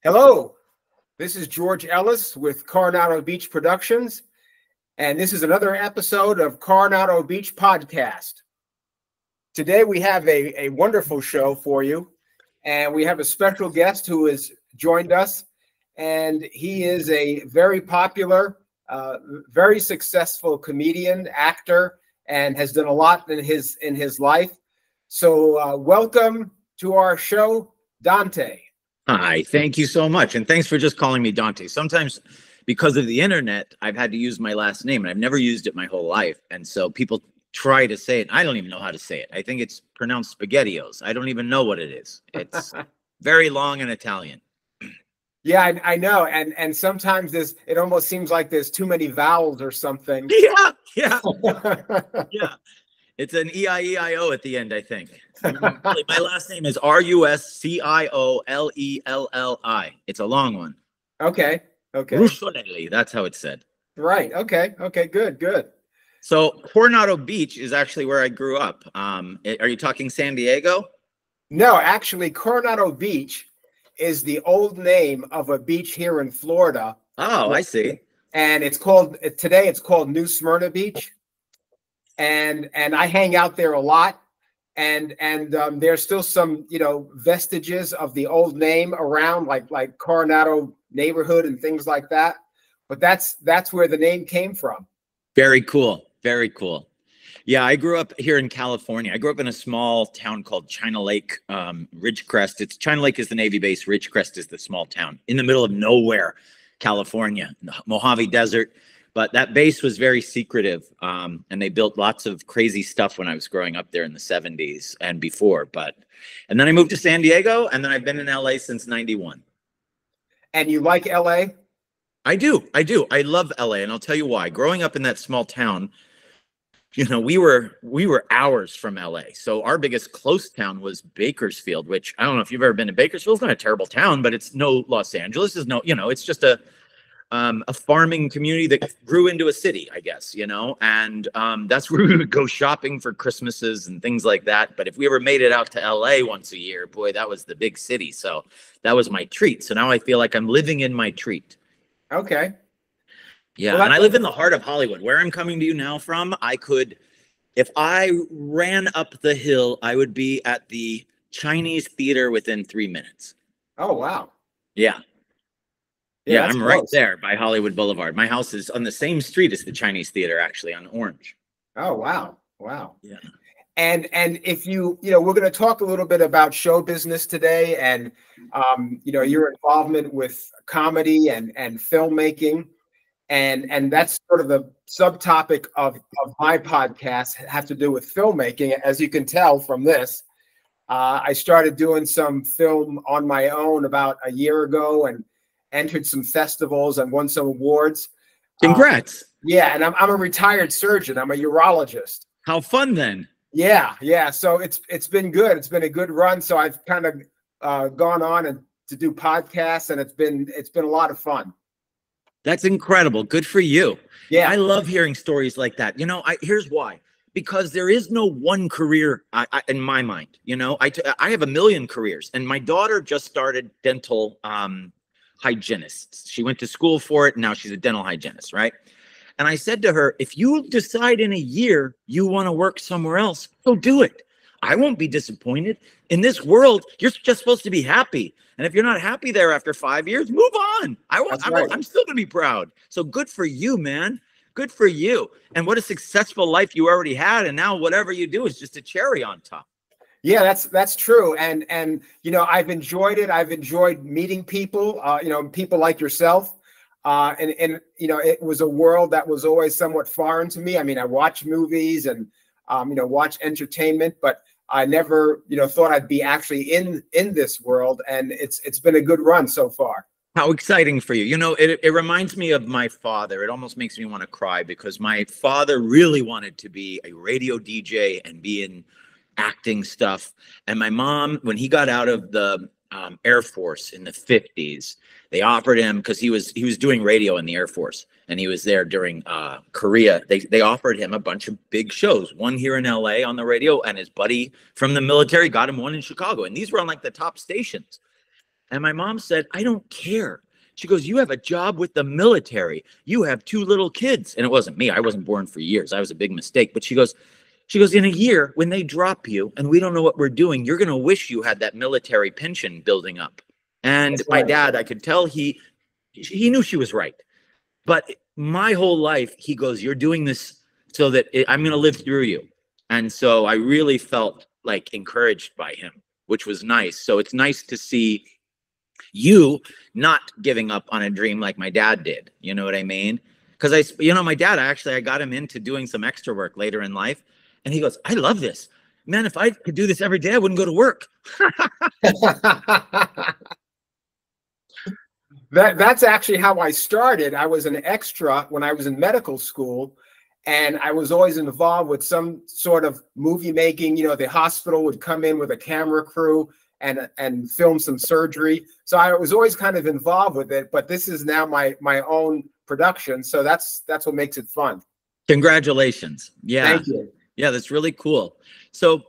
Hello, this is George Ellis with Coronado Beach Productions, and this is another episode of Coronado Beach Podcast. Today we have a wonderful show for you, and we have a special guest who has joined us, and he is a very popular, very successful comedian, actor, and has done a lot in his life. So welcome to our show, Dante. Hi, thank you so much. And thanks for just calling me Dante. Sometimes because of the internet, I've had to use my last name and I've never used it my whole life. And so people try to say it. I don't even know how to say it. I think it's pronounced SpaghettiOs. I don't even know what it is. It's very long in Italian. Yeah, I know. And sometimes it almost seems like there's too many vowels or something. Yeah. Yeah. It's an E-I-E-I-O at the end, I think. My last name is Rusciolli. It's a long one. Okay. Rusciolli, that's how it's said. Right. Okay. Good. So Coronado Beach is actually where I grew up. Are you talking San Diego? No, actually, Coronado Beach is the old name of a beach here in Florida. Oh, I see. And today it's called New Smyrna Beach. And I hang out there a lot, and there's still some vestiges of the old name around, like Coronado neighborhood and things like that. But that's where the name came from. Very cool. Yeah, I grew up here in California. I grew up in a small town called China Lake, Ridgecrest. China Lake is the Navy base. Ridgecrest is the small town in the middle of nowhere, California, the Mojave Desert. But that base was very secretive, and they built lots of crazy stuff when I was growing up there in the 70s and before. And then I moved to San Diego, and then I've been in LA since 91. And you like LA? I do. I love LA, and I'll tell you why. Growing up in that small town, we were hours from LA. So our biggest close town was Bakersfield, which I don't know if you've ever been to Bakersfield. It's not a terrible town, but it's no Los Angeles. It's just a farming community that grew into a city, I guess, and that's where we would go shopping for Christmases and things like that. But if we ever made it out to LA once a year, boy, that was the big city. So that was my treat. So now I feel like I'm living in my treat. Okay. Yeah. Well, and I live in the heart of Hollywood. Where I'm coming to you now from, if I ran up the hill, I would be at the Chinese theater within 3 minutes. Oh, wow. Yeah. Yeah, I'm close. right there by Hollywood Boulevard. My house is on the same street as the Chinese theater, actually, on Orange. Oh, wow. Yeah. And if we're going to talk a little bit about show business today, and your involvement with comedy and filmmaking, and that's sort of the subtopic of my podcast, have to do with filmmaking. As you can tell from this, I started doing some film on my own about a year ago, and entered some festivals and won some awards. Congrats. Yeah, and I'm a retired surgeon. I'm a urologist. How fun then. Yeah. So it's been good. It's been a good run. So I've kind of gone on and to do podcasts, and it's been a lot of fun. That's incredible. Good for you. Yeah. I love hearing stories like that. Here's why. Because there is no one career in my mind. I have a million careers, and my daughter just started dental hygienist. She went to school for it, and now she's a dental hygienist, right? And I said to her, if you decide in a year you want to work somewhere else, go do it. I won't be disappointed. In this world, you're just supposed to be happy. And if you're not happy there after 5 years, move on. I'm still going to be proud. So good for you, man. Good for you. And what a successful life you already had. And now whatever you do is just a cherry on top. Yeah, that's true. And I've enjoyed it. I've enjoyed meeting people, people like yourself. And it was a world that was always somewhat foreign to me. I mean, I watch movies and, watch entertainment, but I never, thought I'd be actually in this world. And it's been a good run so far. How exciting for you. It reminds me of my father. It almost makes me want to cry, because my father really wanted to be a radio DJ and be in acting stuff. And my mom, when he got out of the Air Force in the 50s, they offered him, because he was doing radio in the Air Force, and he was there during Korea. They offered him a bunch of big shows, one here in LA on the radio, and his buddy from the military got him one in Chicago. And these were on like the top stations. And my mom said, I don't care. She goes, you have a job with the military. You have 2 little kids. And it wasn't me. I wasn't born for years. I was a big mistake. But she goes, in a year, when they drop you and we don't know what we're doing, you're going to wish you had that military pension building up. And my dad, I could tell he knew she was right. But my whole life, he goes, you're doing this so that I'm going to live through you. And so I really felt like encouraged by him, which was nice. So it's nice to see you not giving up on a dream like my dad did. You know what I mean? Because my dad, I got him into doing some extra work later in life. And he goes, I love this. Man, if I could do this every day, I wouldn't go to work. That's actually how I started. I was an extra when I was in medical school, and I was always involved with some sort of movie making. The hospital would come in with a camera crew and film some surgery. So I was always kind of involved with it, but this is now my own production. So that's what makes it fun. Congratulations. Yeah. Thank you. Yeah, that's really cool. So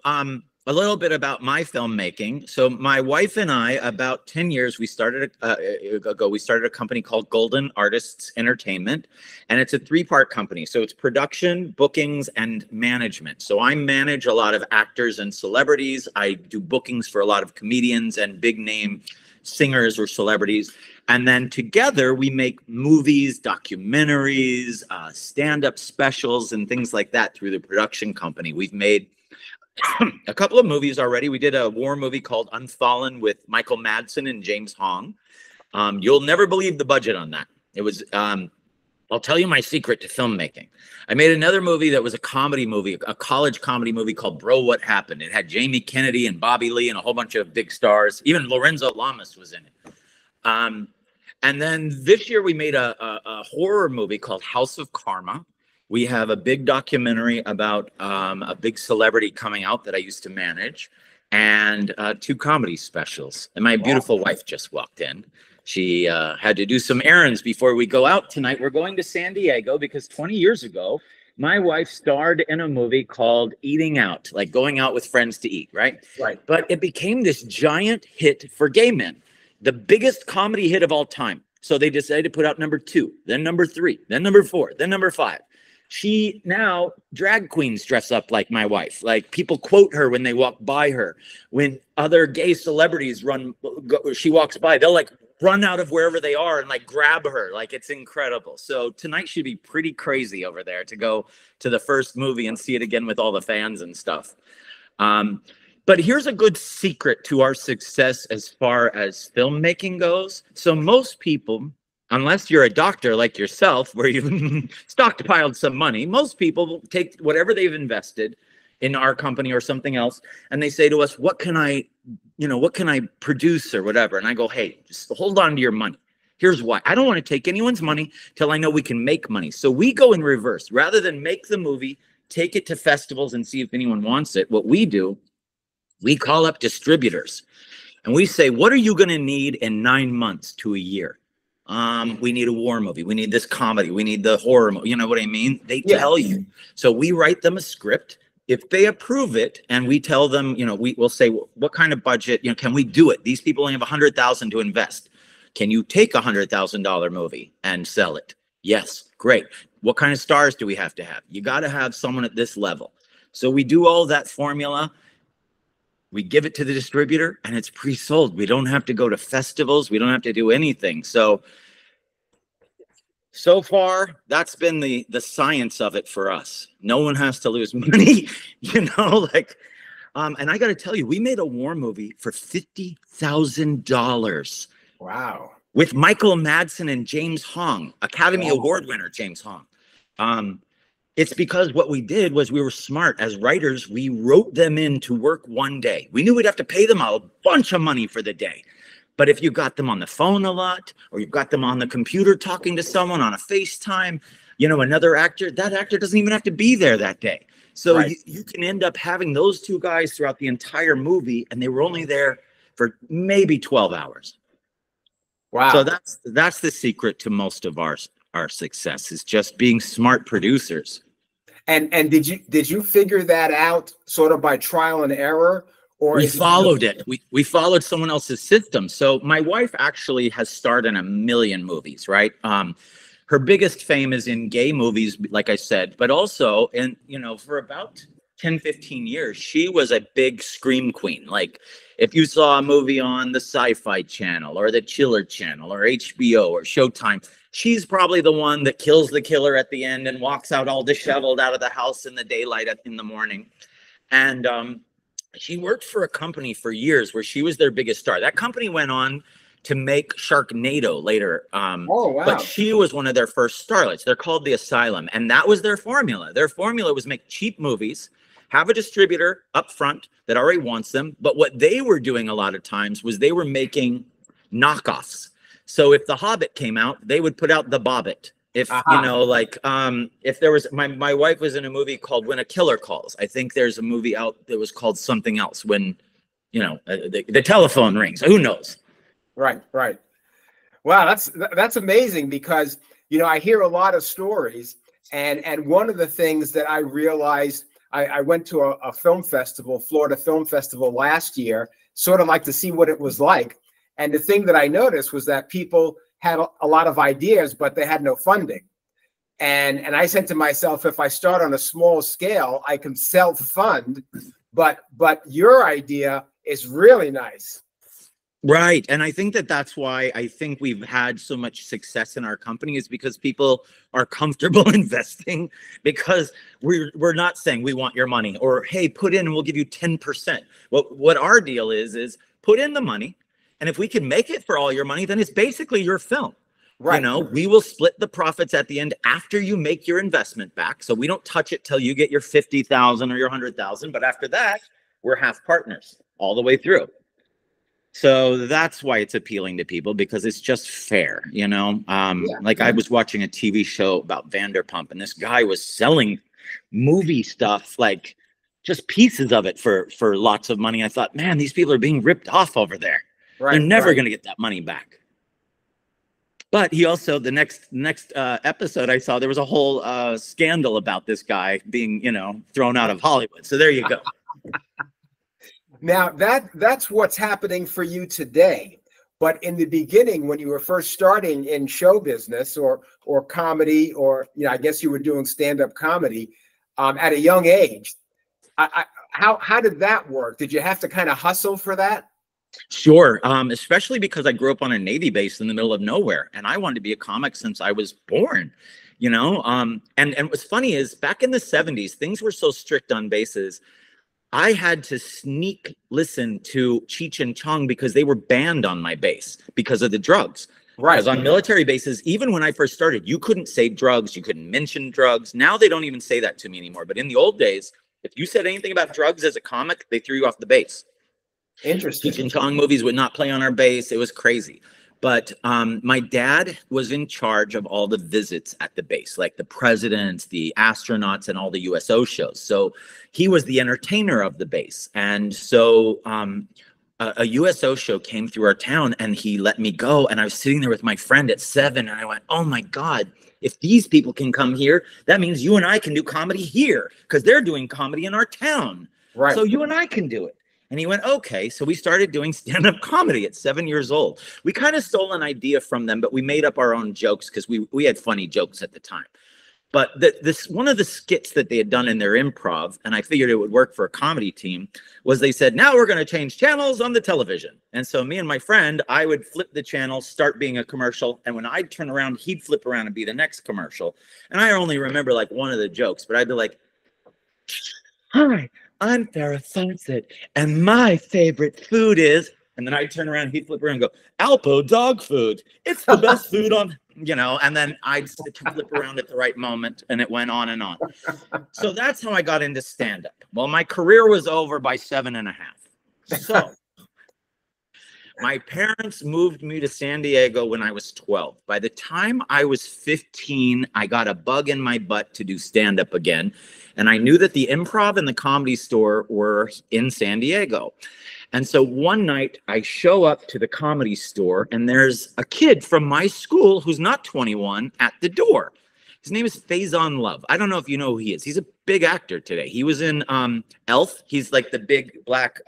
a little bit about my filmmaking. So my wife and I, about 10 years we started a company called Golden Artists Entertainment, and it's a 3-part company. So it's production, bookings, and management. So I manage a lot of actors and celebrities. I do bookings for a lot of comedians and big name singers or celebrities. And then together we make movies, documentaries, stand-up specials, and things like that through the production company. We've made a couple of movies already. We did a war movie called Unfallen with Michael Madsen and James Hong. You'll never believe the budget on that. It was, I'll tell you my secret to filmmaking. I made another movie that was a comedy movie, a college comedy movie called Bro, What Happened? It had Jamie Kennedy and Bobby Lee and a whole bunch of big stars. Even Lorenzo Lamas was in it. And then this year we made a horror movie called House of Karma. We have a big documentary about a big celebrity coming out that I used to manage, and 2 comedy specials. And my beautiful wife just walked in. She had to do some errands before we go out tonight. We're going to San Diego because 20 years ago, my wife starred in a movie called Eating Out, like going out with friends to eat, right? Right. But it became this giant hit for gay men, the biggest comedy hit of all time. So they decided to put out number 2, then number 3, then number 4, then number 5. She now, drag queens dress up like my wife. Like people quote her when they walk by her. When other gay celebrities she walks by, they'll like run out of wherever they are and like grab her. Like it's incredible. So tonight should be pretty crazy over there to go to the first movie and see it again with all the fans and stuff. But here's a good secret to our success as far as filmmaking goes. So most people, unless you're a doctor like yourself, where you've stockpiled some money, most people take whatever they've invested in our company or something else, and they say to us, what can I produce or whatever? And I go, hey, just hold on to your money. Here's why. I don't want to take anyone's money till I know we can make money. So we go in reverse. Rather than make the movie, take it to festivals and see if anyone wants it, what we do, we call up distributors and we say, what are you going to need in 9 months to a year? We need a war movie. We need this comedy. We need the horror movie. You know what I mean? They tell you. So we write them a script. If they approve it and we tell them, we'll say, what kind of budget, can we do it? These people only have $100,000 to invest. Can you take $100,000 movie and sell it? Yes. Great. What kind of stars do we have to have? You got to have someone at this level. So we do all that formula. We give it to the distributor and it's pre-sold. We don't have to go to festivals. We don't have to do anything. So far, that's been the science of it for us. No one has to lose money, and I got to tell you, we made a war movie for $50,000. Wow. With Michael Madsen and James Hong, Academy Award winner James Hong. It's because what we did was we were smart. As writers, we wrote them in to work one day. We knew we'd have to pay them a bunch of money for the day. But if you got them on the phone a lot, or you've got them on the computer talking to someone on a FaceTime, another actor, that actor doesn't even have to be there that day. So you can end up having those 2 guys throughout the entire movie, and they were only there for maybe 12 hours. Wow. So that's the secret to most of our success, is just being smart producers. And did you figure that out sort of by trial and error, or We is followed it. We followed someone else's system. So my wife actually has starred in a million movies, right? Her biggest fame is in gay movies, like I said, but also in, for about 10, 15 years, she was a big scream queen. Like if you saw a movie on the Sci-Fi Channel or the Chiller Channel or HBO or Showtime, she's probably the one that kills the killer at the end and walks out all disheveled out of the house in the daylight in the morning. And she worked for a company for years where she was their biggest star. That company went on to make Sharknado later. Oh, wow. But she was one of their first starlets. They're called The Asylum. And that was their formula. Their formula was make cheap movies, have a distributor up front that already wants them. But what they were doing a lot of times was they were making knockoffs. So if The Hobbit came out, they would put out The Bobbit. If, if there was, my wife was in a movie called When a Killer Calls. I think there's a movie out that was called something else when, the telephone rings. Who knows? Right. Wow, that's amazing because, I hear a lot of stories. And one of the things that I realized, I went to a film festival, Florida Film Festival last year, sort of like to see what it was like. And the thing that I noticed was that people had a lot of ideas, but they had no funding. And I said to myself, if I start on a small scale, I can self-fund, but your idea is really nice. Right. And I think that's why I think we've had so much success in our company is because people are comfortable investing, because we're not saying we want your money or, hey, put in and we'll give you 10%. What our deal is put in the money. And if we can make it for all your money, then it's basically your film. Right. We will split the profits at the end after you make your investment back. So we don't touch it till you get your 50,000 or your 100,000. But after that, we're half partners all the way through. So that's why it's appealing to people, because it's just fair, I was watching a TV show about Vanderpump, and this guy was selling movie stuff, like just pieces of it for lots of money. I thought, man, these people are being ripped off over there. Right, they're never going to get that money back. But he also, the next episode I saw, there was a whole scandal about this guy being, thrown out of Hollywood. So there you go. Now that's what's happening for you today. But in the beginning, when you were first starting in show business or comedy, or I guess you were doing stand-up comedy at a young age, how did that work? Did you have to kind of hustle for that? Sure. Especially because I grew up on a Navy base in the middle of nowhere, and I wanted to be a comic since I was born, and what's funny is back in the 70s, things were so strict on bases. I had to sneak listen to Cheech and Chong because they were banned on my base because of the drugs. Right. Because on military bases, even when I first started, you couldn't say drugs. You couldn't mention drugs. Now they don't even say that to me anymore. But in the old days, if you said anything about drugs as a comic, they threw you off the base. Interesting. Cheech and Chong movies would not play on our base. It was crazy. But my dad was in charge of all the visits at the base, like the presidents, the astronauts, and all the USO shows. So he was the entertainer of the base. And so a USO show came through our town, and he let me go. And I was sitting there with my friend at 7, and I went, oh, my God, if these people can come here, that means you and I can do comedy here, because they're doing comedy in our town. Right. So you and I can do it. And he went, okay. So we started doing stand-up comedy at 7 years old. We kind of stole an idea from them, but we made up our own jokes because we had funny jokes at the time. But this one of the skits that they had done in their improv, and I figured it would work for a comedy team, was they said, now we're going to change channels on the television. And so me and my friend, I would flip the channel, start being a commercial. And when I'd turn around, he'd flip around and be the next commercial. And I only remember like one of the jokes, but I'd be like, hi, I'm Farrah Fawcett, and my favorite food is, and then I'd turn around, he'd flip around and go, Alpo dog food. It's the best food on, and then I'd flip around at the right moment, and it went on and on. So that's how I got into stand-up. Well, my career was over by 7.5. So my parents moved me to San Diego when I was 12. By the time I was 15, I got a bug in my butt to do stand-up again. And I knew that the Improv and the Comedy Store were in San Diego. And so one night I show up to the Comedy Store, and there's a kid from my school who's not 21 at the door. His name is Faison Love. I don't know if you know who he is. He's a big actor today. He was in Elf. He's like the big black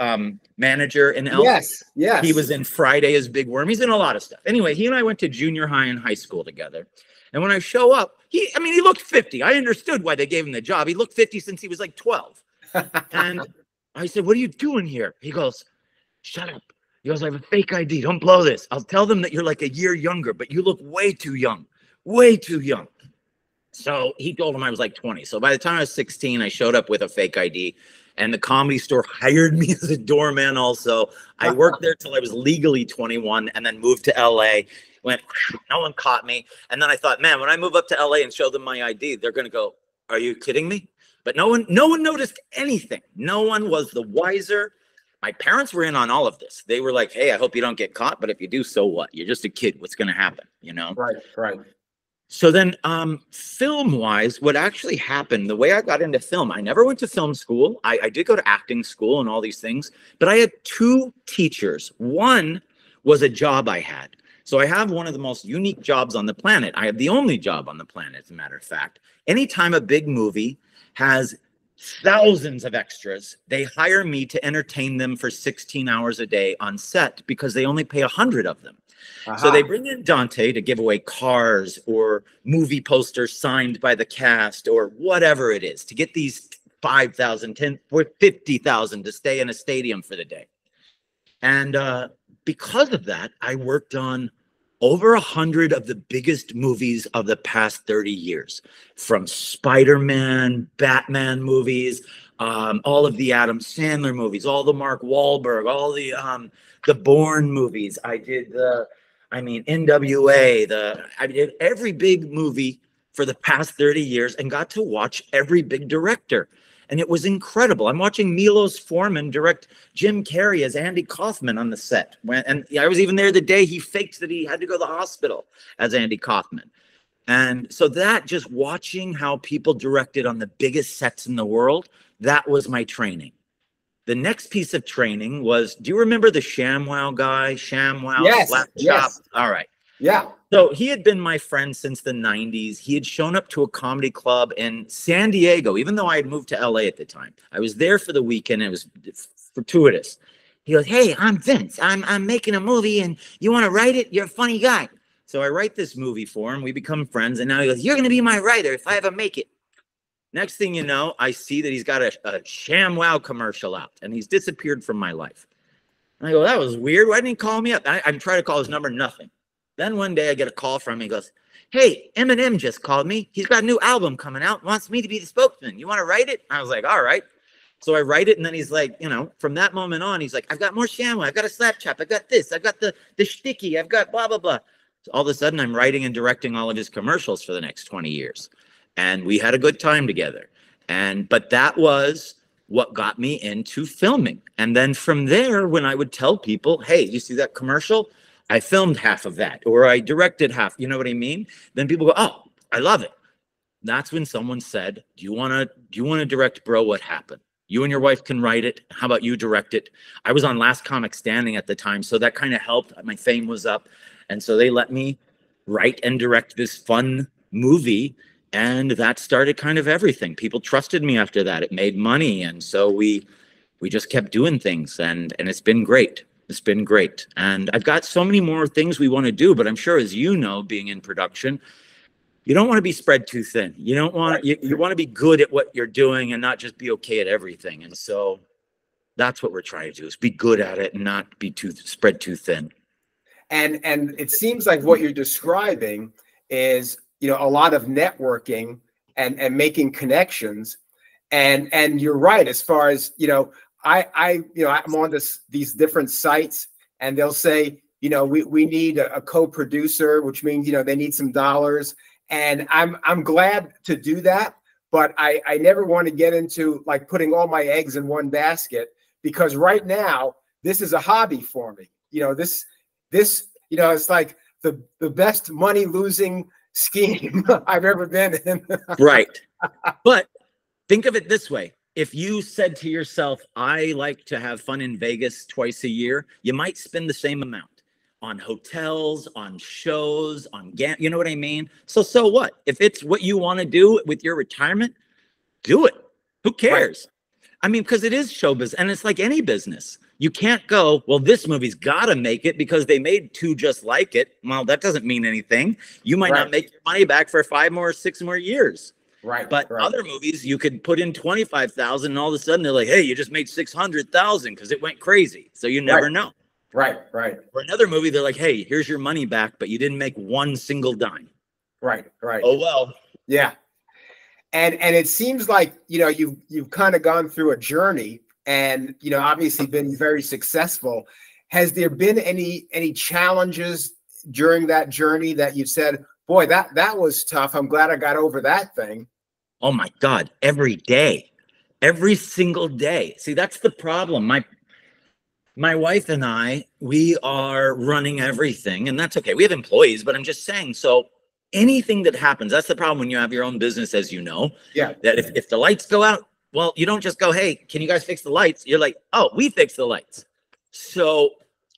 manager in Elf. Yes, yes. He was in Friday as Big Worm. He's in a lot of stuff. Anyway, he and I went to junior high and high school together. And when I show up, he looked 50. I understood why they gave him the job. He looked 50 since he was like 12. And I said, "What are you doing here?" He goes, "Shut up." He goes, "I have a fake ID. Don't blow this. I'll tell them that you're like a year younger, but you look way too young. Way too young." So he told him I was like 20. So by the time I was 16, I showed up with a fake ID, and the Comedy Store hired me as a doorman also. I worked there till I was legally 21 and then moved to LA. No one caught me. And then I thought, man, when I move up to LA and show them my ID, they're going to go, "Are you kidding me?" But no one noticed anything. No one was the wiser. My parents were in on all of this. They were like, "Hey, I hope you don't get caught, but if you do, so what? You're just a kid. What's going to happen?" You know? Right, right. So then film-wise, what actually happened, the way I got into film, I never went to film school. I did go to acting school and all these things, but I had two teachers. One was a job I had. So I have one of the most unique jobs on the planet. I have the only job on the planet, as a matter of fact. Anytime a big movie has thousands of extras, they hire me to entertain them for 16 hours a day on set because they only pay 100 of them. So they bring in Dante to give away cars or movie posters signed by the cast or whatever it is to get these 5,000, 10, or 50,000 to stay in a stadium for the day. And because of that, I worked on over 100 of the biggest movies of the past 30 years, from Spider-Man, Batman movies, all of the Adam Sandler movies, all the Mark Wahlberg, all the Bourne movies. I did NWA, I did every big movie for the past 30 years and got to watch every big director. And it was incredible. I'm watching Milos Forman direct Jim Carrey as Andy Kaufman on the set. And I was even there the day he faked that he had to go to the hospital as Andy Kaufman. And so that, just watching how people directed on the biggest sets in the world, that was my training. The next piece of training was, do you remember the ShamWow guy? ShamWow? Yes, Slap yes. Chop? All right. Yeah. So he had been my friend since the 90s. He had shown up to a comedy club in San Diego, even though I had moved to LA at the time. I was there for the weekend. And it was fortuitous. He goes, "Hey, I'm Vince. I'm making a movie and you want to write it? You're a funny guy." So I write this movie for him. We become friends. And now he goes, "You're going to be my writer if I ever make it." Next thing you know, I see that he's got a ShamWow commercial out and he's disappeared from my life. And I go, "That was weird. Why didn't he call me up?" I'm trying to call his number, nothing. Then one day I get a call from him. He goes, "Hey, Eminem just called me. He's got a new album coming out, wants me to be the spokesman. You want to write it?" I was like, "All right." So I write it. And then he's like, from that moment on, he's like, "I've got more ShamWow. I've got a slap chop. I've got this. I've got the sticky. I've got blah, blah, blah." So all of a sudden I'm writing and directing all of his commercials for the next 20 years. And we had a good time together. But that was what got me into filming. And then from there, when I would tell people, "Hey, you see that commercial? I filmed half of that," or "I directed half," you know what I mean? Then people go, "Oh, I love it." That's when someone said, do you want to direct, bro? What happened? You and your wife can write it. How about you direct it? I was on Last Comic Standing at the time, so that kind of helped. My fame was up. And so they let me write and direct this fun movie. And that started kind of everything. People trusted me after that. It made money. And so we just kept doing things. And it's been great. It's been great. And I've got so many more things we want to do. But I'm sure, as you know, being in production, you don't want to be spread too thin. You don't want you want to be good at what you're doing and not just be okay at everything. And so that's what we're trying to do, is be good at it and not be spread too thin. And it seems like what you're describing is, a lot of networking and making connections. And you're right, as far as, I'm on these different sites and they'll say, we need a co-producer, which means, they need some dollars. And I'm glad to do that, but I never want to get into like putting all my eggs in one basket, because right now this is a hobby for me. This it's like the best money losing scheme I've ever been in. Right. But think of it this way. If you said to yourself, "I like to have fun in Vegas twice a year," you might spend the same amount. on hotels, on shows, you know what I mean? So what? If it's what you want to do with your retirement, do it. Who cares? Right. I mean, because it is showbiz, and it's like any business. You can't go, well, this movie's got to make it because they made 2 just like it. Well, that doesn't mean anything. You might not make your money back for 5 more or 6 more years. Right. But other movies, you could put in 25,000, and all of a sudden they're like, hey, you just made 600,000 because it went crazy. So you never know. Right. For another movie, they're like, hey, here's your money back, but you didn't make 1 single dime. Right. Oh, well. Yeah. And it seems like, you've kind of gone through a journey and, obviously been very successful. Has there been any challenges during that journey that you said, boy, that was tough. I'm glad I got over that thing. Oh my God. Every day, every single day. See, that's the problem. My wife and I, we are running everything, and that's okay. We have employees, but I'm just saying, so anything that happens, that's the problem when you have your own business, as you know. Yeah. That if the lights go out, well, you don't just go, hey, can you guys fix the lights? You're like, oh, we fix the lights. So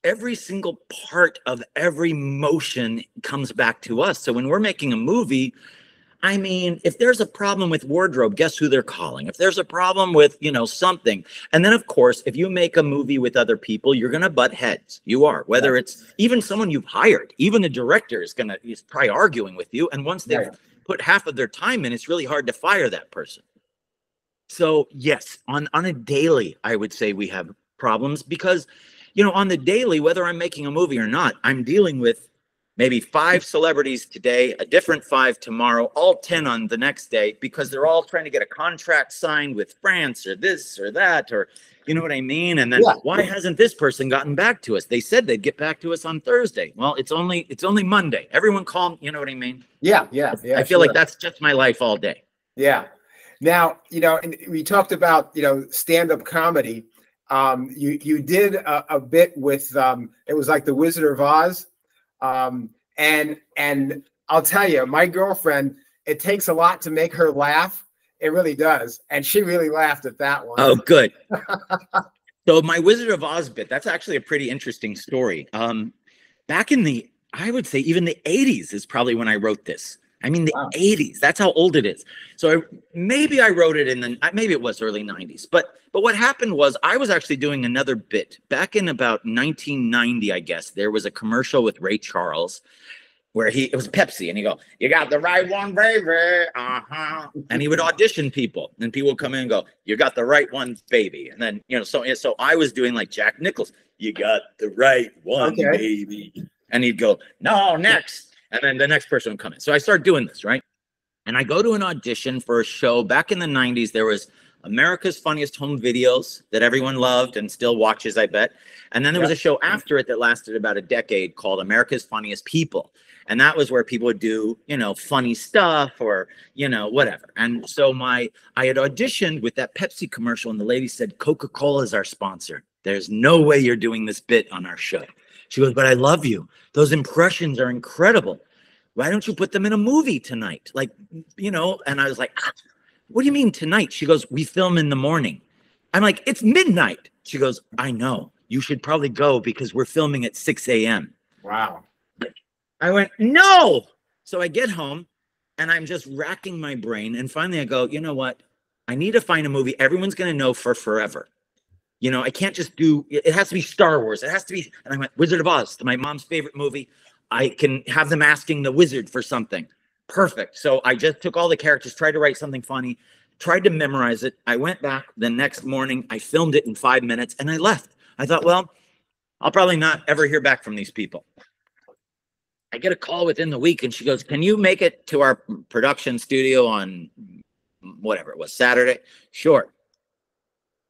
every single part of every motion comes back to us. So when we're making a movie, I mean, if there's a problem with wardrobe, guess who they're calling? If there's a problem with, something. And then, of course, if you make a movie with other people, you're going to butt heads. You are, whether it's even someone you've hired, even the director is probably arguing with you. And once they've put half of their time in, it's really hard to fire that person. So yes, on a daily, I would say we have problems because, on the daily, whether I'm making a movie or not, I'm dealing with maybe 5 celebrities today, a different 5 tomorrow, all 10 on the next day, because they're all trying to get a contract signed with France or this or that, or you know what I mean? And then why hasn't this person gotten back to us? They said they'd get back to us on Thursday. Well, it's only Monday. Everyone calm, you know what I mean? Yeah. I feel like that's just my life all day. Yeah. Now, and we talked about, stand-up comedy. You did a bit with, it was like the Wizard of Oz. And I'll tell you, my girlfriend, it takes a lot to make her laugh. It really does. And she really laughed at that one. Oh, good. So my Wizard of Oz bit, that's actually a pretty interesting story. Back in I would say even the 80s is probably when I wrote this. I mean, the 80s, that's how old it is. So maybe I wrote it maybe it was early 90s. But what happened was I was actually doing another bit. Back in about 1990, I guess, there was a commercial with Ray Charles where it was Pepsi, and he go, you got the right one, baby. Uh-huh. And he would audition people, and people would come in and go, you got the right one, baby. And then, so I was doing like Jack Nicholson, you got the right one, baby. And he'd go, no, next. And then the next person would come in. So I started doing this, right? And I go to an audition for a show. Back in the 90s, there was America's Funniest Home Videos that everyone loved and still watches, I bet. And then there was a show after it that lasted about a decade called America's Funniest People. And that was where people would do, funny stuff or, whatever. And so I had auditioned with that Pepsi commercial, and the lady said, Coca-Cola is our sponsor. There's no way you're doing this bit on our show. She goes, but I love you. Those impressions are incredible. Why don't you put them in a movie tonight? Like, and I was like, what do you mean tonight? She goes, we film in the morning. I'm like, it's midnight. She goes, I know. You should probably go because we're filming at 6 a.m. Wow. I went, no. So I get home and I'm just racking my brain. And finally I go, you know what? I need to find a movie everyone's going to know for forever. I can't just it has to be Star Wars. It has to be. And I went, Wizard of Oz, my mom's favorite movie. I can have them asking the wizard for something. Perfect. So I just took all the characters, tried to write something funny, tried to memorize it. I went back the next morning. I filmed it in 5 minutes and I left. I thought, well, I'll probably not ever hear back from these people. I get a call within the week and she goes, can you make it to our production studio on whatever it was, Saturday? Sure.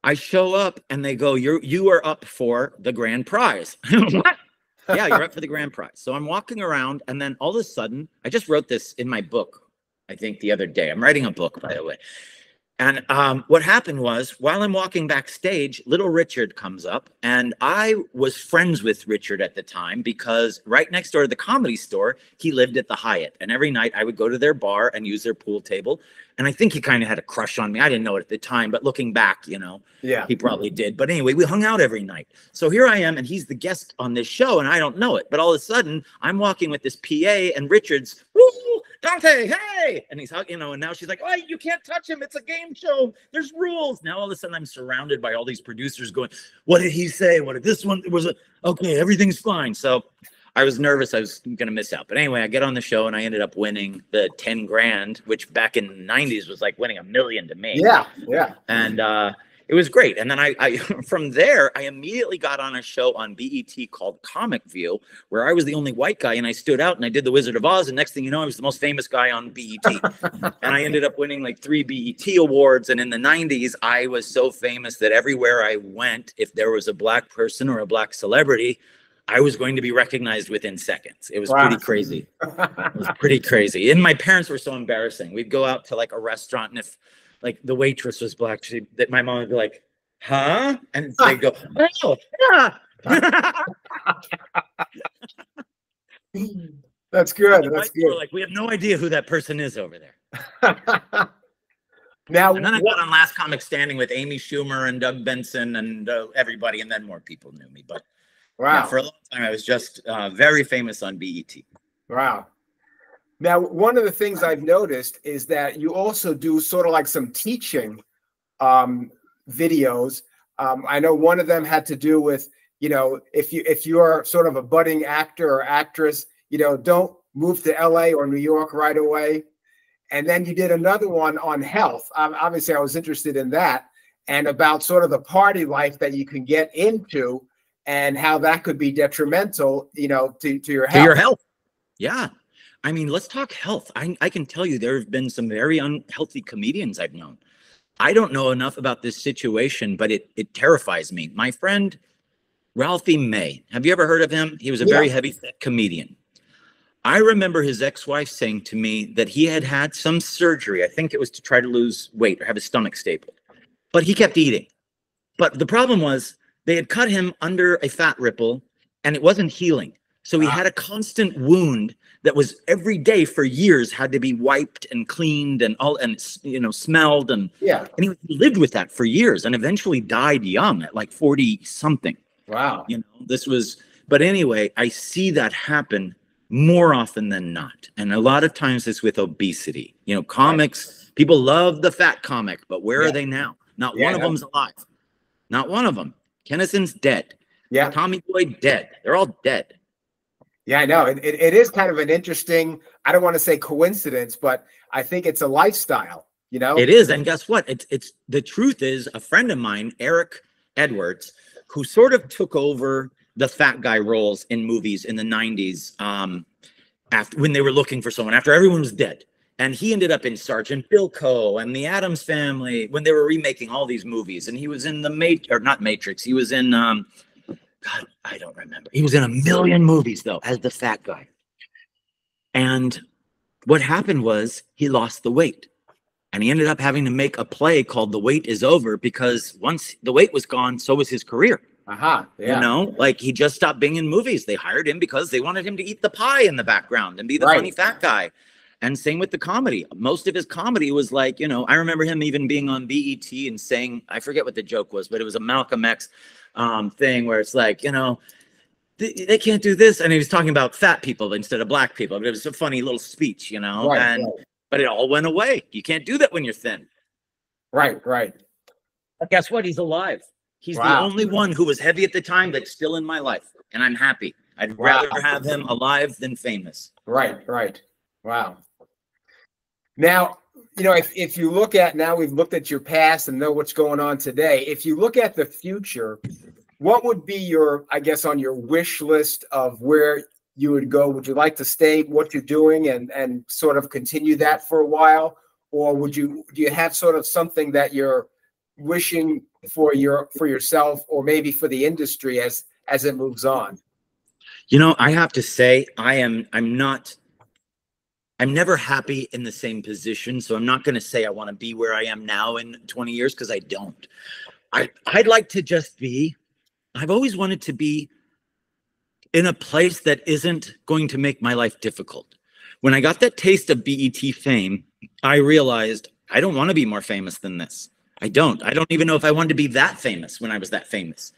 I show up and they go, you are up for the grand prize. What? Yeah, you're up for the grand prize. So I'm walking around and then all of a sudden, I just wrote this in my book, I think the other day. I'm writing a book, by the way. And what happened was, while I'm walking backstage, little Richard comes up, and I was friends with Richard at the time because right next door to the Comedy Store, he lived at the Hyatt. And every night I would go to their bar and use their pool table. And I think he kind of had a crush on me. I didn't know it at the time, but looking back, you know, Yeah. he probably did. But anyway, we hung out every night. So here I am, and he's the guest on this show, and I don't know it. But all of a sudden, I'm walking with this PA, and Richard's, woo, Dante, hey! And he's, you know, and now she's like, oh, you can't touch him. It's a game show. There's rules. Now all of a sudden I'm surrounded by all these producers going, what did he say? What did this one was? Okay, everything's fine. So I was nervous I was going to miss out. But anyway, I get on the show and I ended up winning the 10 grand, which back in the 90s was like winning $1 million to me. Yeah, yeah. And it was great. And then I from there, I immediately got on a show on BET called Comic View, where I was the only white guy and I stood out and I did the Wizard of Oz. And next thing you know, I was the most famous guy on BET. And I ended up winning like 3 BET awards. And in the 90s, I was so famous that everywhere I went, if there was a black person or a black celebrity, I was going to be recognized within seconds. It was pretty crazy. It was pretty crazy. And my parents were so embarrassing. We'd go out to like a restaurant, and if like the waitress was black, that my mom would be like, huh? And they'd go, oh, yeah. That's good. That's good. Like, we have no idea who that person is over there. Now, and then I got on Last Comic Standing with Amy Schumer and Doug Benson and everybody, and then more people knew me. But wow, yeah, for a long time, I was just very famous on BET. Wow. Now, one of the things I've noticed is that you also do sort of like some teaching videos. I know one of them had to do with, you know, if you're sort of a budding actor or actress, you know, don't move to LA or New York right away. And then you did another one on health. Obviously, I was interested in that, and about sort of the party life that you can get into and how that could be detrimental, you know, to your health. To your health. Yeah. I mean, let's talk health. I can tell you there have been some very unhealthy comedians I've known. I don't know enough about this situation, but it terrifies me. My friend, Ralphie May, have you ever heard of him? He was a very heavy-set comedian. I remember his ex-wife saying to me that he had had some surgery. I think it was to try to lose weight or have his stomach stapled, but he kept eating. But the problem was they had cut him under a fat ripple and it wasn't healing. So he had a constant wound that was every day for years had to be wiped and cleaned and all, and, you know, smelled. And he lived with that for years and eventually died young at like 40 something. Wow. You know, this was, but anyway, I see that happen more often than not. And a lot of times it's with obesity. You know, comics, people love the fat comic, but where are they now? Not one of them's alive. Not one of them. Kennison's dead. Yeah. Tommy Boy dead. They're all dead. Yeah, I know. It is kind of an interesting, I don't want to say coincidence, but I think it's a lifestyle, you know? It is. And guess what? It's the truth is, a friend of mine, Eric Edwards, who sort of took over the fat guy roles in movies in the 90s after when they were looking for someone, after everyone was dead. And he ended up in Sergeant Bilko and the Addams Family when they were remaking all these movies. And he was in not Matrix. He was in, God, I don't remember. He was in 1 million movies, though, as the fat guy. And what happened was he lost the weight. And he ended up having to make a play called The Wait Is Over, because once the weight was gone, so was his career. You know, like he just stopped being in movies. They hired him because they wanted him to eat the pie in the background and be the funny fat guy. And same with the comedy. Most of his comedy was like, you know, I remember him even being on BET and saying, I forget what the joke was, but it was a Malcolm X thing where it's like, you know, they can't do this. And he was talking about fat people instead of black people. But it was a funny little speech, you know, but it all went away. You can't do that when you're thin. Right. But guess what? He's alive. He's the only one who was heavy at the time that's still in my life. And I'm happy. I'd rather have him alive than famous. Right. Wow. Now, you know, if you look at, now we've looked at your past and know what's going on today. If you look at the future, what would be your, I guess, on your wish list of where you would go? Would you like to stay what you're doing and sort of continue that for a while? Or do you have sort of something that you're wishing for yourself or maybe for the industry as it moves on? You know, I have to say, I'm not I'm never happy in the same position. So I'm not going to say I want to be where I am now in 20 years, because I don't. I'd like to just be, I've always wanted to be in a place that isn't going to make my life difficult. When I got that taste of BET fame, I realized I don't want to be more famous than this. I don't even know if I wanted to be that famous when I was that famous.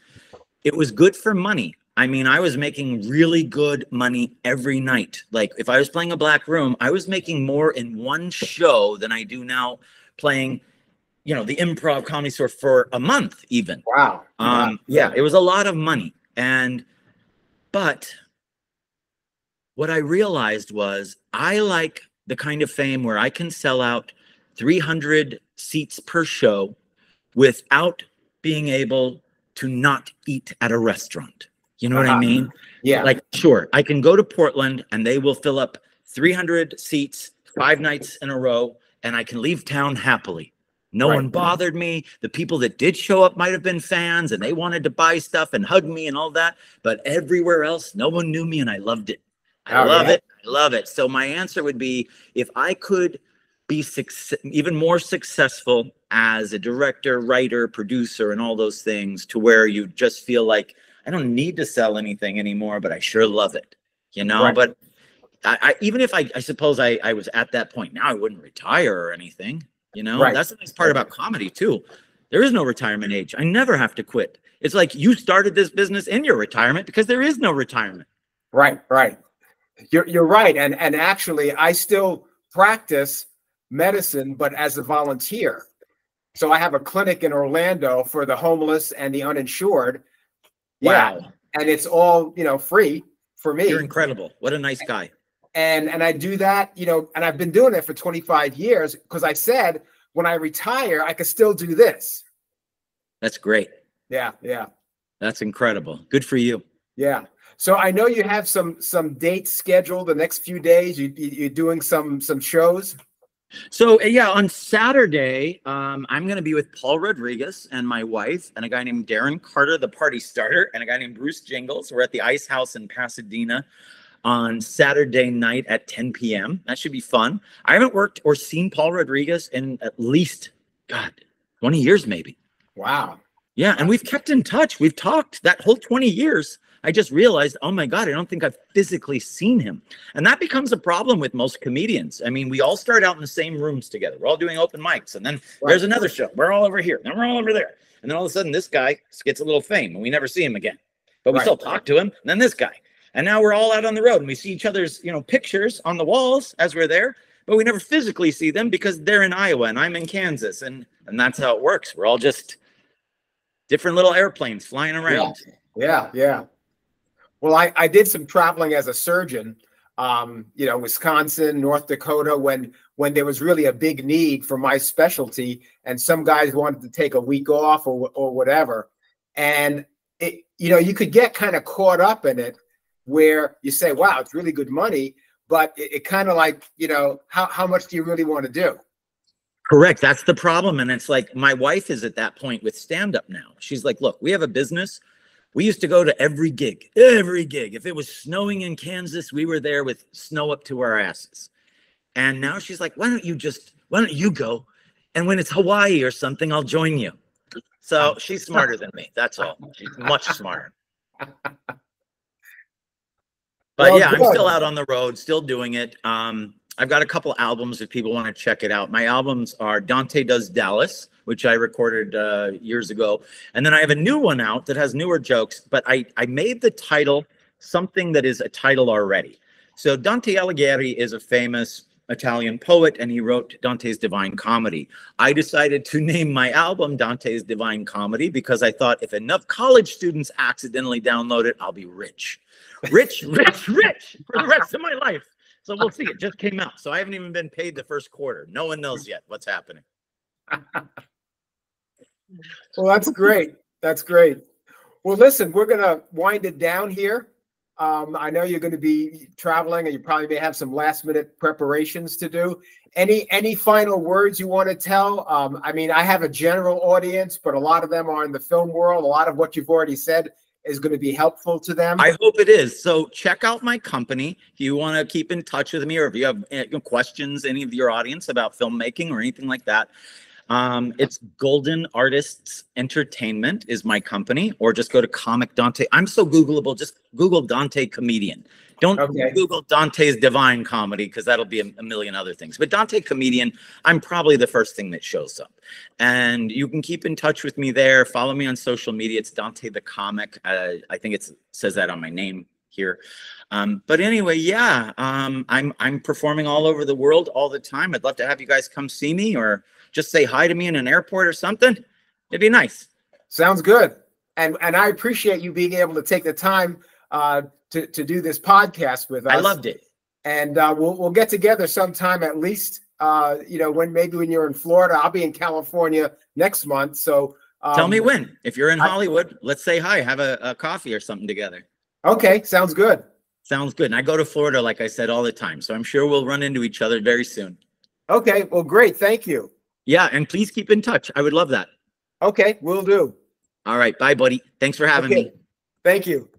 It was good for money. I mean, I was making really good money every night. Like if I was playing a black room, I was making more in one show than I do now playing, you know, the Improv Comedy Store for a month even. Wow. Yeah, it was a lot of money. But what I realized was I like the kind of fame where I can sell out 300 seats per show without being able to not eat at a restaurant. You know what I mean? Yeah. Like, sure, I can go to Portland and they will fill up 300 seats 5 nights in a row, and I can leave town happily. No one bothered me. The people that did show up might have been fans and they wanted to buy stuff and hug me and all that. But everywhere else, no one knew me, and I loved it. I love it. I love it. So my answer would be, if I could be even more successful as a director, writer, producer, and all those things, to where you just feel like I don't need to sell anything anymore, but I sure love it, you know? But even if I suppose I was at that point now, I wouldn't retire or anything, you know? That's the nice part about comedy too. There is no retirement age. I never have to quit. It's like you started this business in your retirement, because there is no retirement. Right. You're right. And actually, I still practice medicine, but as a volunteer. So I have a clinic in Orlando for the homeless and the uninsured. Wow. Yeah. And it's all, you know, free for me. You're incredible. What a nice guy. And I do that, you know, and I've been doing it for 25 years because I said when I retire, I could still do this. That's great. Yeah. That's incredible. Good for you. Yeah. So I know you have some dates scheduled the next few days. You're doing some shows. So yeah, on Saturday, I'm going to be with Paul Rodriguez and my wife and a guy named Darren Carter, the party starter, and a guy named Bruce Jingles. We're at the Ice House in Pasadena on Saturday night at 10 p.m. That should be fun. I haven't worked or seen Paul Rodriguez in at least, 20 years maybe. Wow. Yeah, and we've kept in touch. We've talked that whole 20 years. I just realized, oh my God, I don't think I've physically seen him. And that becomes a problem with most comedians. I mean, we all start out in the same rooms together. We're all doing open mics. And then there's another show. We're all over here. And we're all over there. And then all of a sudden, this guy gets a little fame and we never see him again. But we still talk to him. And then this guy. And now we're all out on the road and we see each other's, you know, pictures on the walls as we're there. But we never physically see them because they're in Iowa and I'm in Kansas. And that's how it works. We're all just different little airplanes flying around. Yeah. Well, I did some traveling as a surgeon, you know, Wisconsin, North Dakota, when there was really a big need for my specialty, and some guys wanted to take a week off or whatever. And it, you know, you could get kind of caught up in it where you say, wow, it's really good money, but it kind of like, you know, how much do you really want to do? Correct. That's the problem. And it's like, my wife is at that point with stand-up now. She's like, look, we have a business. We used to go to every gig. If it was snowing in Kansas, we were there with snow up to our asses. And now she's like, why don't you go? And when it's Hawaii or something, I'll join you. So she's smarter than me. That's all. She's much smarter. But yeah, I'm still out on the road, still doing it. I've got a couple albums if people want to check it out. My albums are Dante Does Dallas, which I recorded years ago. And then I have a new one out that has newer jokes, but I made the title something that is a title already. So Dante Alighieri is a famous Italian poet, and he wrote Dante's Divine Comedy. I decided to name my album Dante's Divine Comedy because I thought if enough college students accidentally download it, I'll be rich for the rest of my life. So we'll see. It just came out. So I haven't even been paid the first quarter. No one knows yet what's happening. Well, that's great. That's great. Well, listen, we're going to wind it down here. I know you're going to be traveling and you probably may have some last minute preparations to do. Any final words you want to tell? I mean, I have a general audience, but a lot of them are in the film world. A lot of what you've already said is going to be helpful to them. I hope it is. So check out my company. If you want to keep in touch with me, or if you have questions, any of your audience about filmmaking or anything like that, it's Golden Artists Entertainment is my company, or just go to Comic Dante. I'm so Googleable. Just Google Dante Comedian. Don't Google Dante's Divine Comedy, because that'll be a million other things. But Dante Comedian, I'm probably the first thing that shows up. And you can keep in touch with me there. Follow me on social media. It's Dante the Comic. I think it says that on my name here. But anyway, yeah, I'm performing all over the world all the time. I'd love to have you guys come see me, or just say hi to me in an airport or something. It'd be nice. Sounds good. And I appreciate you being able to take the time to do this podcast with us. I loved it. And we'll get together sometime, at least, when you're in Florida. I'll be in California next month. So tell me when. If you're in Hollywood, let's say hi, have a coffee or something together. Okay. Sounds good. Sounds good. And I go to Florida, like I said, all the time. So I'm sure we'll run into each other very soon. Okay. Well, great. Thank you. Yeah. And please keep in touch. I would love that. Okay. Will do. All right. Bye, buddy. Thanks for having me. Thank you.